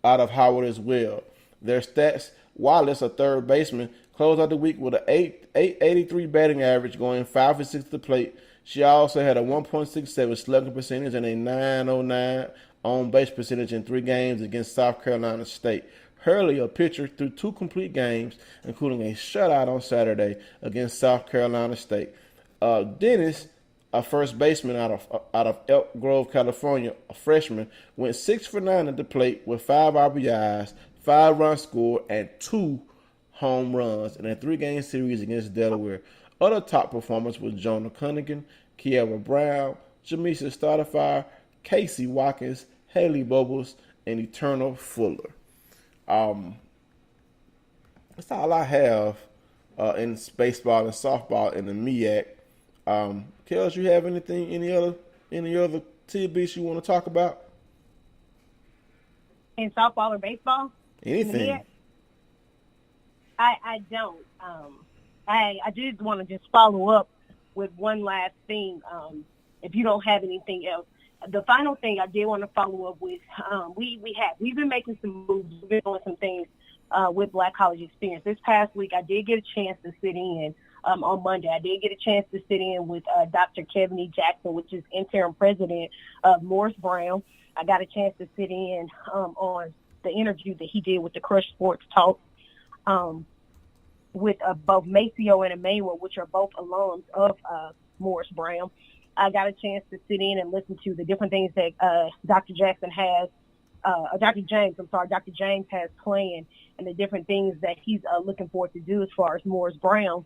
out of Howard as well. Their stats: Wallace, a third baseman, closed out the week with an 883 batting average, going 5 for 6 to the plate. She also had a 1.67 slugging percentage and a 909 on base percentage in 3 games against South Carolina State. Hurley, a pitcher, threw 2 complete games, including a shutout on Saturday against South Carolina State. Dennis, a first baseman out of Elk Grove, California, a freshman, went 6 for 9 at the plate with 5 RBIs, 5 runs scored, and 2 home runs in a 3-game series against Delaware. Other top performers were Jonah Cunningham, Kiara Brown, Jamisa Starterfire, Casey Watkins, Haley Bubbles, and Eternal Fuller. That's all I have in baseball and softball in the MEAC. Kels, you have any other tidbits you want to talk about? In softball or baseball? Anything. I don't. I did want to just follow up with one last thing. If you don't have anything else, the final thing I did want to follow up with, we've been making some moves, we've been doing some things with Black College Experience. This past week, I did get a chance to sit in on Monday. I did get a chance to sit in with Dr. Kevin E. Jackson, which is interim president of Morris Brown. I got a chance to sit in on the interview that he did with the Crush Sports Talk with both Maceo and Emmanuel, which are both alums of Morris Brown. I got a chance to sit in and listen to the different things that Dr. James has planned, and the different things that he's looking forward to do as far as Morris Brown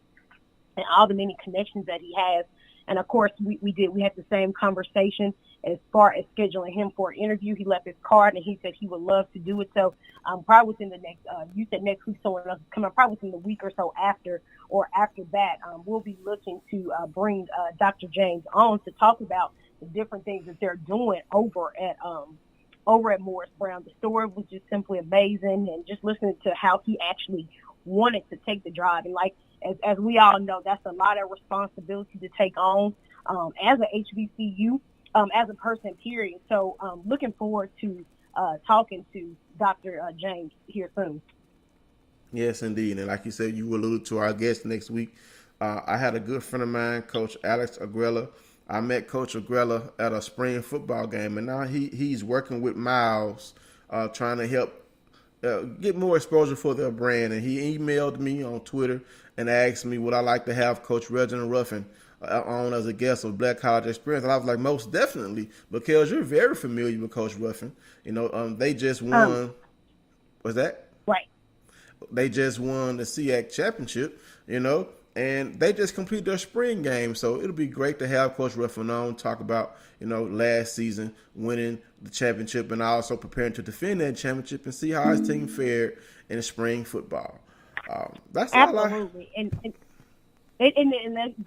and all the many connections that he has. And of course, we had the same conversation as far as scheduling him for an interview. He left his card and he said he would love to do it. So probably within the next, you said next week, so coming probably within the week or so after that, we'll be looking to bring Dr. James on to talk about the different things that they're doing over at Morris Brown. The story was just simply amazing, and just listening to how he actually wanted to take the drive. And like, as we all know, that's a lot of responsibility to take on as a HBCU, as a person, period. So looking forward to talking to Dr. James here soon. Yes, indeed. And like you said, you alluded to our guest next week. I had a good friend of mine, Coach Alex Agrella, I met Coach Agrella at a spring football game, and now he's working with Miles, trying to help get more exposure for their brand. And he emailed me on Twitter and asked me would I like to have Coach Reginald Ruffin on as a guest of Black College Experience. And I was like, most definitely, because you're very familiar with Coach Ruffin. You know, they just won. Was that? Right. They just won the CIT championship, you know, and they just completed their spring game. So it'll be great to have Coach Ruffin on, talk about, you know, last season winning the championship and also preparing to defend that championship and see how his team fared in spring football. That's absolutely. And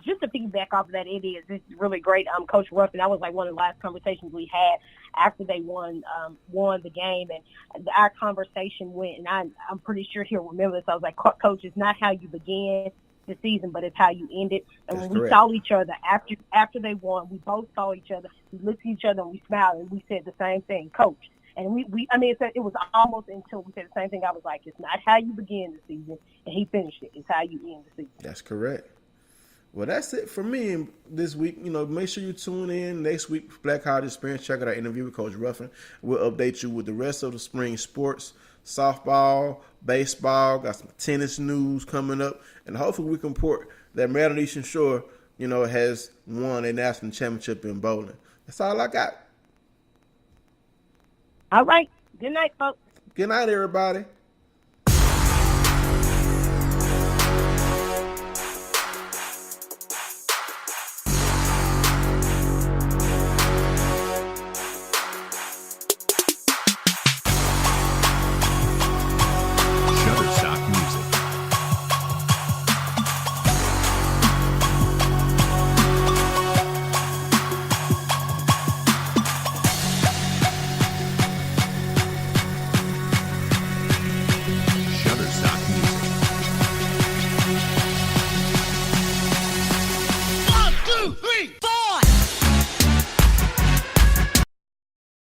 just to piggyback off of that, it's really great. Coach Ruffin, that was like one of the last conversations we had after they won the game, and our conversation went, and I'm pretty sure he'll remember this. I was like, Coach, it's not how you begin the season, but it's how you end it. And That's when we saw each other after they won, we both saw each other, we looked at each other, and we smiled, and we said the same thing, Coach. And it was almost until we said the same thing. I was like, it's not how you begin the season, and he finished it. It's how you end the season. That's correct. Well, that's it for me this week. You know, make sure you tune in next week for Black College Experience. Check out our interview with Coach Ruffin. We'll update you with the rest of the spring sports, softball, baseball, got some tennis news coming up, and hopefully we can report that Maryland Eastern Shore, you know, has won a national championship in bowling. That's all I got. All right. Good night, folks. Good night, everybody. Three, 4.